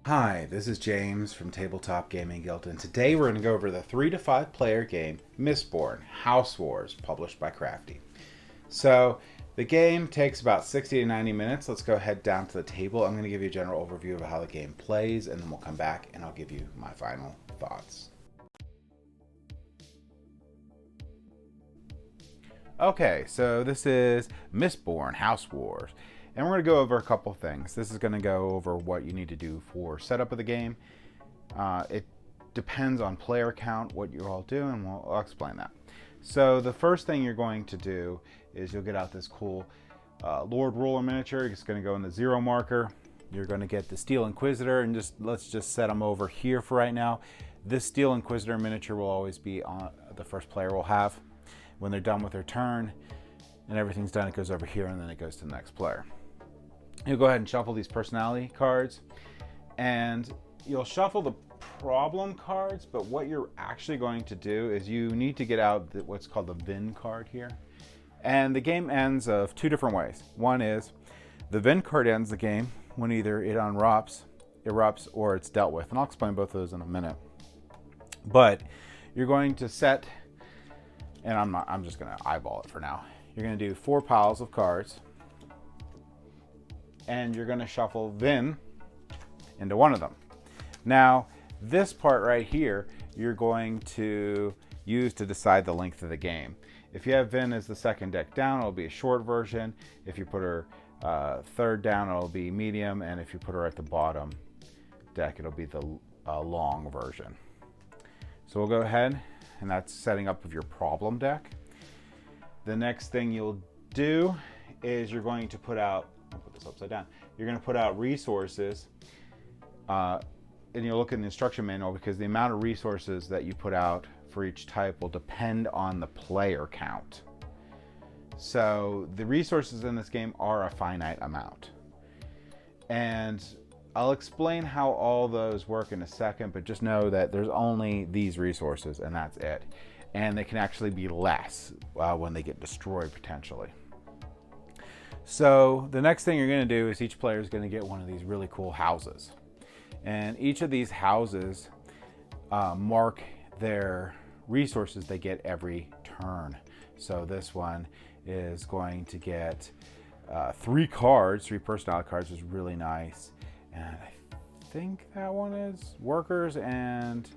Hi, this is James from Tabletop Gaming Guild, and today we're going to go over the 3 to 5 player game Mistborn House Wars, published by Crafty. So, the game takes about 60 to 90 minutes. Let's go ahead down to the table. I'm going to give you a general overview of how the game plays, and then we'll come back and I'll give you my final thoughts. Okay, so this is Mistborn House Wars. And we're going to go over a couple things. This is going to go over what you need to do for setup of the game. It depends on player count, what you're all doing, and I'll explain that. So the first thing you're going to do is you'll get out this cool Lord Ruler miniature. It's going to go in the 0 marker. You're going to get the Steel Inquisitor, and let's just set them over here for right now. This Steel Inquisitor miniature will always be on the first player will have. When they're done with their turn and everything's done, it goes over here and then it goes to the next player. You'll go ahead and shuffle these personality cards, and you'll shuffle the problem cards, but what you're actually going to do is you need to get out what's called the Vin card here. And the game ends of 2 different ways. One is the Vin card ends the game when either it erupts, or it's dealt with. And I'll explain both of those in a minute. But you're going to set, and I'm just going to eyeball it for now. You're going to do 4 piles of cards, and you're going to shuffle Vin into one of them. Now, this part right here, you're going to use to decide the length of the game. If you have Vin as the second deck down, it'll be a short version. If you put her third down, it'll be medium. And if you put her at the bottom deck, it'll be the long version. So we'll go ahead, and that's setting up of your problem deck. The next thing you'll do is you're going to put out, I'll put this upside down. You're going to put out resources, and you'll look in the instruction manual because the amount of resources that you put out for each type will depend on the player count. So the resources in this game are a finite amount. And I'll explain how all those work in a second, but just know that there's only these resources and that's it. And they can actually be less when they get destroyed potentially. So the next thing you're going to do is each player is going to get one of these really cool houses. And each of these houses mark their resources they get every turn. So this one is going to get 3 cards, 3 personality cards, which is really nice. And I think that one is workers and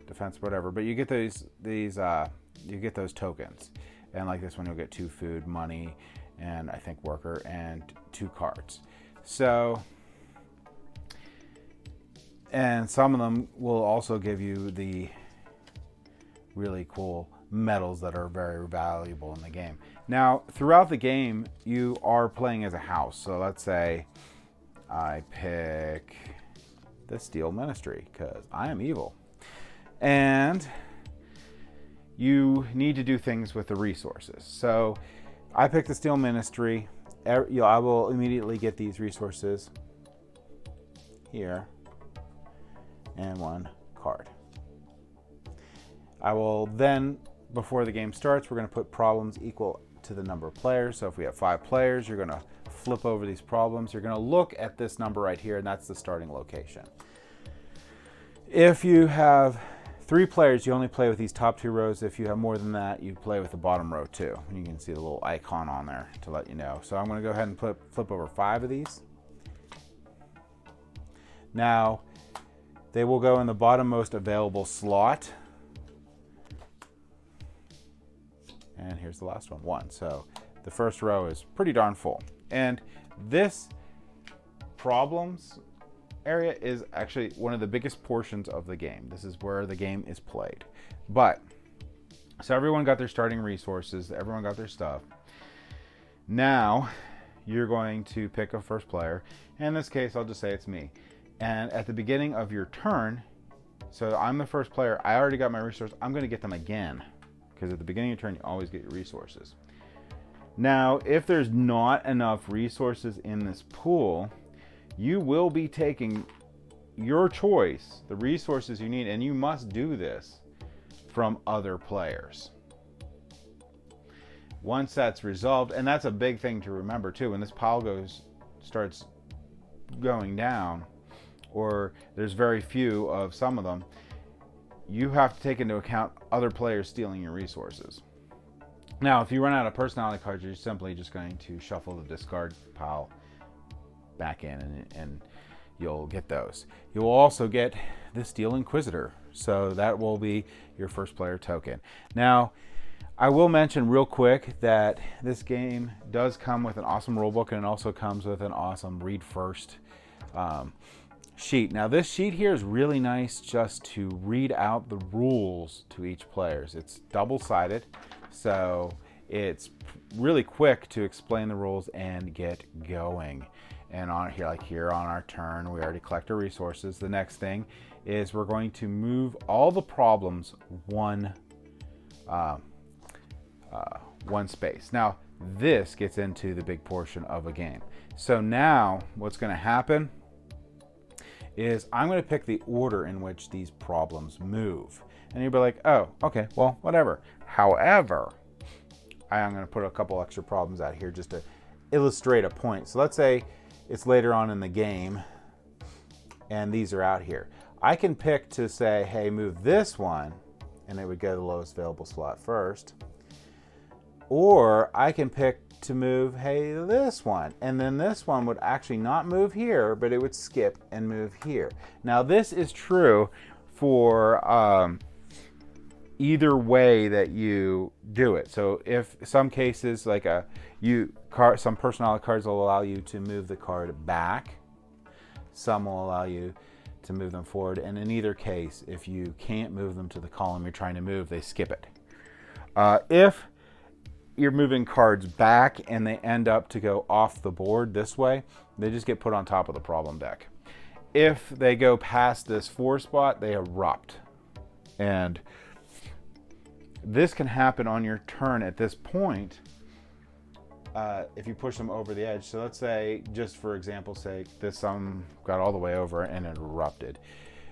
defense, whatever. But you get you get those tokens. And like this one, you'll get 2 food, money, and I think worker, and 2 cards. So, and some of them will also give you the really cool metals that are very valuable in the game. Now, throughout the game, you are playing as a house. So let's say I pick the Steel Ministry because I am evil. And you need to do things with the resources. So I picked the Steel Ministry. I will immediately get these resources here and 1 card. I will then, before the game starts, we're going to put problems equal to the number of players. So if we have 5 players, you're going to flip over these problems. You're going to look at this number right here, and that's the starting location. If you have 3 players, you only play with these top 2 rows. If you have more than that, you play with the bottom row too. And you can see the little icon on there to let you know. So I'm going to go ahead and flip over 5 of these. Now, they will go in the bottommost available slot. And here's the last one, 1. So the first row is pretty darn full. And this problems area is actually one of the biggest portions of the game. This is where the game is played. So everyone got their starting resources, everyone got their stuff. Now you're going to pick a first player. In this case, I'll just say it's me. And at the beginning of your turn, so I'm the first player, I already got my resources, I'm going to get them again. Because at the beginning of your turn, you always get your resources. Now, if there's not enough resources in this pool, you will be taking your choice, the resources you need, and you must do this from other players. Once that's resolved, and that's a big thing to remember too, when this pile starts going down, or there's very few of some of them, you have to take into account other players stealing your resources. Now, if you run out of personality cards, you're simply just going to shuffle the discard pile back in, and you'll get those. You'll also get the Steel Inquisitor, so that will be your first player token. Now, I will mention real quick that this game does come with an awesome rulebook, and it also comes with an awesome read first sheet. Now, this sheet here is really nice just to read out the rules to each player. It's double-sided, so it's really quick to explain the rules and get going. And on here, like here on our turn, we already collect our resources. The next thing is we're going to move all the problems one space. Now, this gets into the big portion of a game. So now what's going to happen is I'm going to pick the order in which these problems move. And you'll be like, oh, okay, well, whatever. However, I'm going to put a couple extra problems out here just to illustrate a point. So let's say it's later on in the game and these are out here. I can pick to say, hey, move this one, and it would go to the lowest available slot first. Or I can pick to move, hey, this one, and then this one would actually not move here, but it would skip and move here. Now, this is true for either way that you do it. So if some cases, like some personality cards will allow you to move the card back, some will allow you to move them forward, and in either case, if you can't move them to the column you're trying to move, they skip it. If you're moving cards back and they end up to go off the board this way, they just get put on top of the problem deck. If they go past this 4 spot, they erupt. And this can happen on your turn at this point if you push them over the edge. So let's say, just for example's sake, this sum got all the way over and it erupted.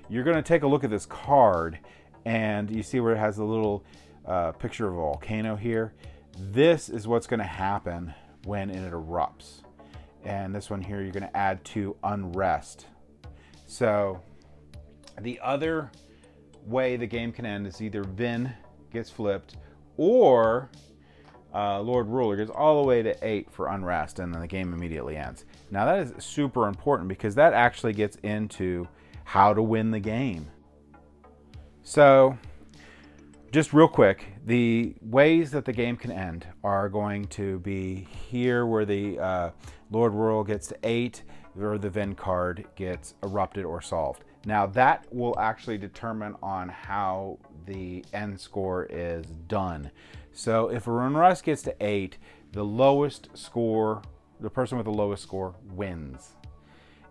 You're going to take a look at this card, and you see where it has a little picture of a volcano here. This is what's going to happen when it erupts. And this one here, you're going to add to unrest. So the other way the game can end is either Vin gets flipped, or Lord Ruler gets all the way to 8 for unrest, and then the game immediately ends. Now that is super important because that actually gets into how to win the game. So just real quick, the ways that the game can end are going to be here where the Lord Ruler gets to 8, or the Vin card gets erupted or solved. Now that will actually determine on how the end score is done. So if a unrest gets to 8, the lowest score, the person with the lowest score wins.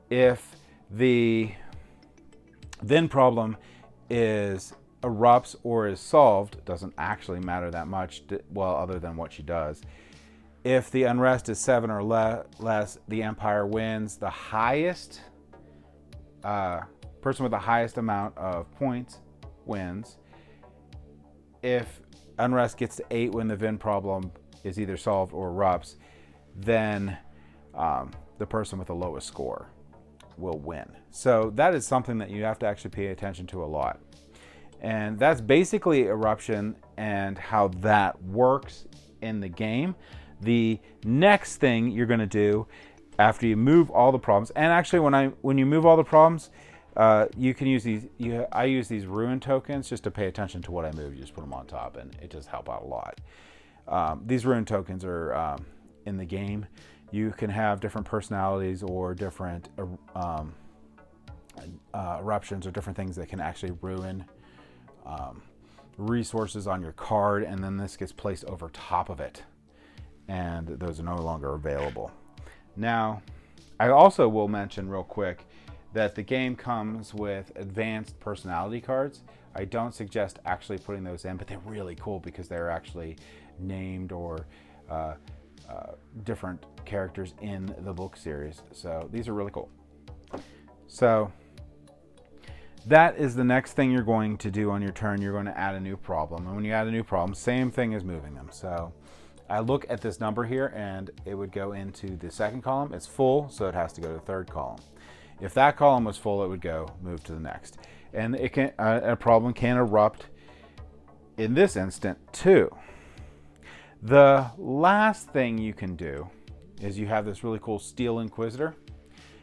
If the Vin problem is erupts or is solved, doesn't actually matter that much, well, other than what she does. If the unrest is 7 or less, the Empire wins. The highest person with the highest amount of points wins. If unrest gets to 8 when the Vin problem is either solved or erupts, then the person with the lowest score will win. So that is something that you have to actually pay attention to a lot. And that's basically eruption and how that works in the game. The next thing you're going to do after you move all the problems, and actually when you move all the problems, you can use these. I use these ruin tokens just to pay attention to what I move. You just put them on top, and it does help out a lot. These ruin tokens are in the game. You can have different personalities or different eruptions or different things that can actually ruin resources on your card, and then this gets placed over top of it, and those are no longer available. Now, I also will mention real quick that the game comes with advanced personality cards. I don't suggest actually putting those in, but they're really cool because they're actually named or different characters in the book series. So these are really cool. So that is the next thing you're going to do on your turn. You're going to add a new problem. And when you add a new problem, same thing as moving them. So I look at this number here, and it would go into the second column. It's full, so it has to go to the third column. If that column was full, it would go move to the next. And it can a problem can erupt in this instant too. The last thing you can do is you have this really cool Steel Inquisitor.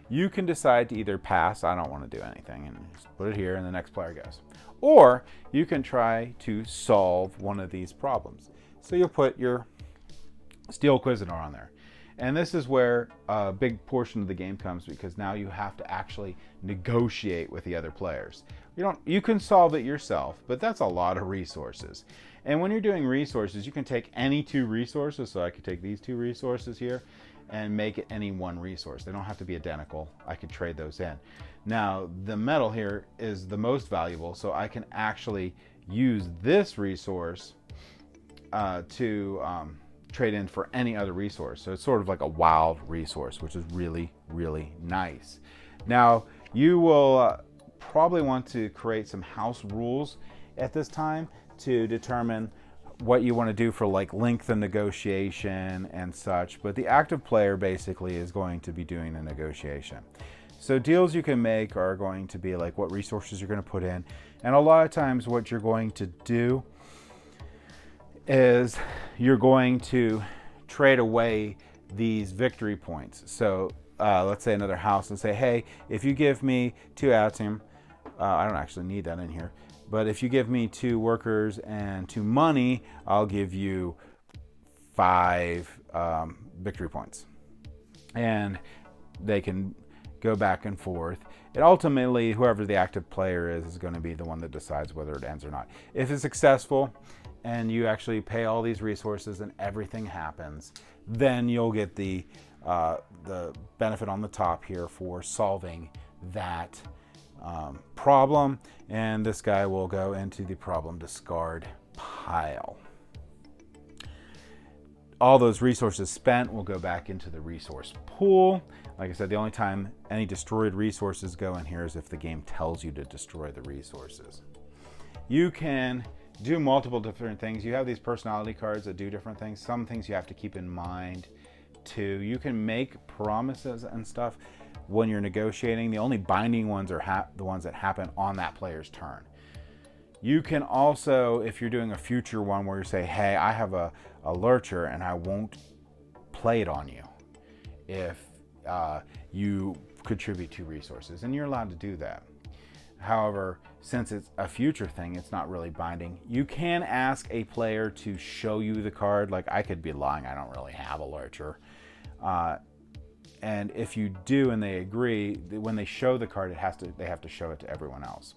You can decide to either pass, I don't want to do anything, and just put it here and the next player goes. Or you can try to solve one of these problems. So you'll put your Steel Inquisitor on there. And this is where a big portion of the game comes, because now you have to actually negotiate with the other players. You can solve it yourself, but that's a lot of resources. And when you're doing resources, you can take any two resources. So I could take these two resources here and make it any one resource. They don't have to be identical. I could trade those in. Now, the metal here is the most valuable, so I can actually use this resource to trade in for any other resource. So it's sort of like a wild resource, which is really, really nice. Now, you will probably want to create some house rules at this time to determine what you want to do for like length of negotiation and such. But the active player basically is going to be doing the negotiation. So deals you can make are going to be like what resources you're going to put in. And a lot of times what you're going to do is you're going to trade away these victory points. So let's say another house and say, hey, if you give me 2 atium, I don't actually need that in here, but if you give me 2 workers and 2 money, I'll give you 5 victory points. And they can go back and forth. And ultimately, whoever the active player is going to be the one that decides whether it ends or not. If it's successful and you actually pay all these resources and everything happens, then you'll get the benefit on the top here for solving that problem, and this guy will go into the problem discard pile. All those resources spent will go back into the resource pool. Like I said, the only time any destroyed resources go in here is if the game tells you to destroy the resources. You can do multiple different things. You have these personality cards that do different things. Some things you have to keep in mind too. You can make promises and stuff when you're negotiating. The only binding ones are the ones that happen on that player's turn. You can also, if you're doing a future one where you say, hey, I have a lurcher and I won't play it on you if you contribute 2 resources, and you're allowed to do that. However, since it's a future thing, it's not really binding. You can ask a player to show you the card. Like, I could be lying, I don't really have a lurcher. And if you do and they agree, when they show the card, they have to show it to everyone else.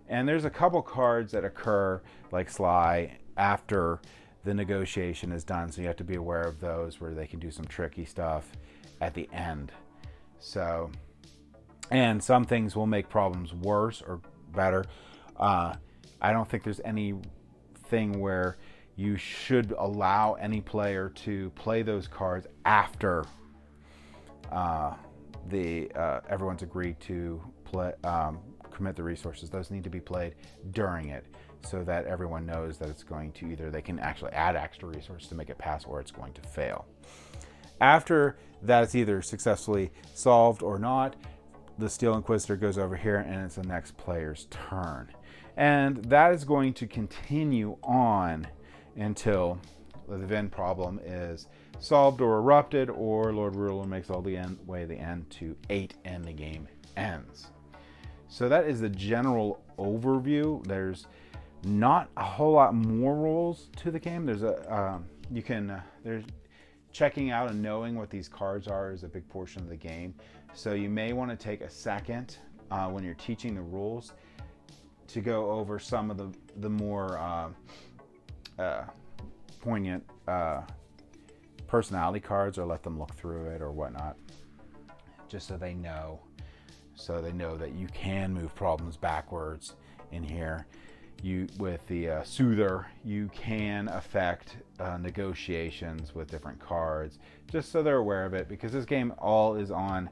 And there's a couple cards that occur, like Sly, after the negotiation is done, so you have to be aware of those, where they can do some tricky stuff at the end. So, and some things will make problems worse or better. I don't think there's anything where you should allow any player to play those cards after everyone's agreed to commit the resources. Those need to be played during it, so that everyone knows that it's going to either they can actually add extra resources to make it pass, or it's going to fail. After that, it's either successfully solved or not. The Steel Inquisitor goes over here, and it's the next player's turn. And that is going to continue on until the Vin problem is solved or erupted, or Lord Ruler makes all the way the end to 8 and the game ends. So that is the general overview. There's not a whole lot more rules to the game. There's there's checking out and knowing what these cards are is a big portion of the game. So you may want to take a second when you're teaching the rules to go over some of the more poignant personality cards, or let them look through it or whatnot, just so they know that you can move problems backwards in here. With the Soother, you can affect negotiations with different cards, just so they're aware of it, because this game all is on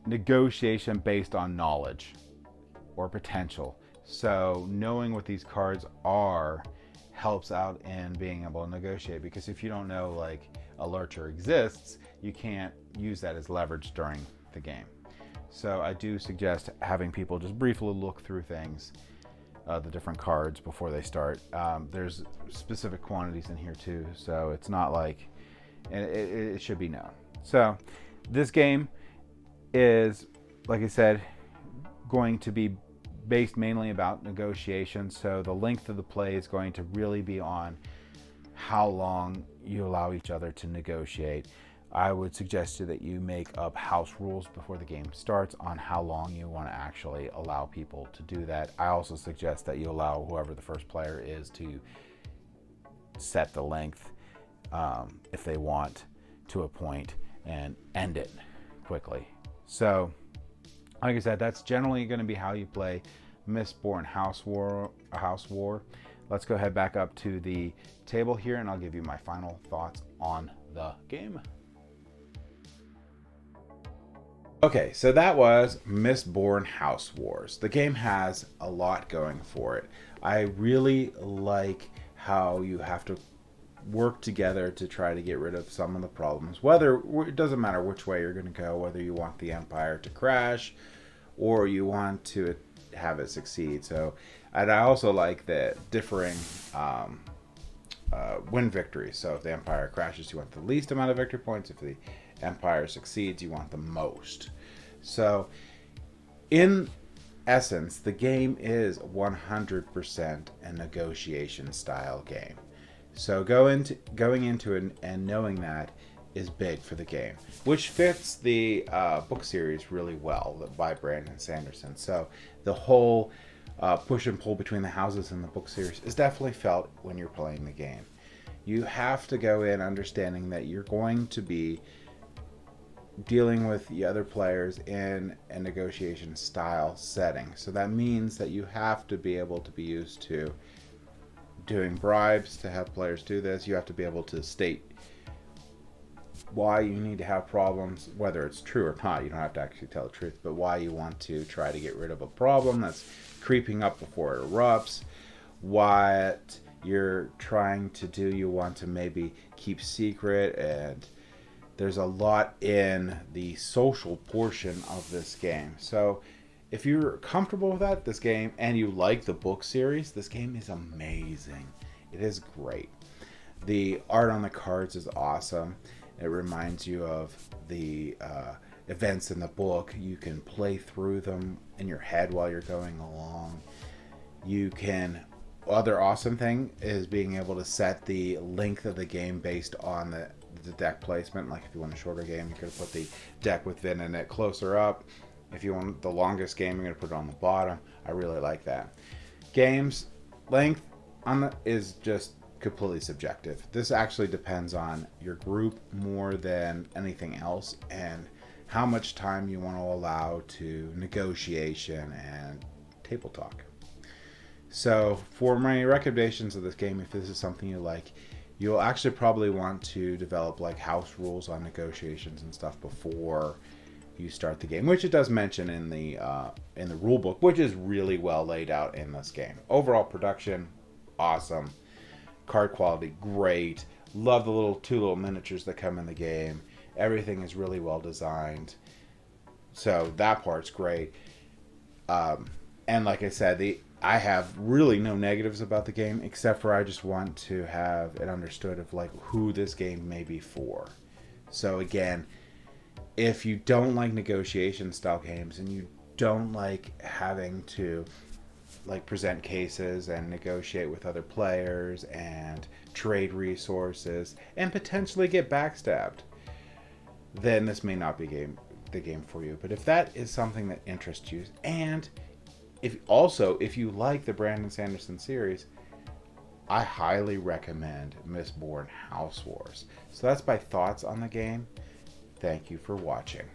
negotiation based on knowledge or potential. So knowing what these cards are helps out in being able to negotiate, because if you don't know, like, a lurcher exists, you can't use that as leverage during the game. So I do suggest having people just briefly look through things, the different cards before they start. There's specific quantities in here too, so it's not like, and it should be known. So this game is, like I said, going to be based mainly about negotiations. So the length of the play is going to really be on how long you allow each other to negotiate. I would suggest to that you make up house rules before the game starts on how long you want to actually allow people to do that. I also suggest that you allow whoever the first player is to set the length if they want to a point and end it quickly. So like I said, that's generally going to be how you play Mistborn House War. Let's go ahead back up to the table here and I'll give you my final thoughts on the game. Okay, so that was Mistborn House Wars. The game has a lot going for it. I really like how you have to work together to try to get rid of some of the problems. It doesn't matter which way you're going to go, whether you want the empire to crash or you want to have it succeed. So, and I also like the differing win victories. So if the empire crashes, you want the least amount of victory points. If the empire succeeds, you want the most. So in essence, the game is 100% a negotiation style game. So going into it and knowing that is big for the game, which fits the book series really well by Brandon Sanderson. So the whole push and pull between the houses in the book series is definitely felt when you're playing the game. You have to go in understanding that you're going to be dealing with the other players in a negotiation style setting. So that means that you have to be able to be used to doing bribes to have players do this. You have to be able to state why you need to have problems, whether it's true or not. You don't have to actually tell the truth, but why you want to try to get rid of a problem that's creeping up before it erupts. What you're trying to do, you want to maybe keep secret, and there's a lot in the social portion of this game. So if you're comfortable with that, this game, and you like the book series, this game is amazing. It is great. The art on the cards is awesome. It reminds you of the events in the book. You can play through them in your head while you're going along. Other awesome thing is being able to set the length of the game based on the deck placement. Like if you want a shorter game, you could put the deck with Vin in it closer up. If you want the longest game, you're going to put it on the bottom. I really like that. Games length is just completely subjective. This actually depends on your group more than anything else and how much time you want to allow to negotiation and table talk. So for my recommendations of this game, if this is something you like, you'll actually probably want to develop like house rules on negotiations and stuff before you start the game, which it does mention in the rule book, which is really well laid out in this game. Overall production, awesome. Card quality, great. Love the two little miniatures that come in the game. Everything is really well designed. So that part's great. And like I said, I have really no negatives about the game, except for I just want to have it understood of like who this game may be for. So again, if you don't like negotiation style games and you don't like having to like present cases and negotiate with other players and trade resources and potentially get backstabbed, then this may not be the game for you. But if that is something that interests you, and if you like the Brandon Sanderson series, I highly recommend Mistborn House Wars. So that's my thoughts on the game. Thank you for watching.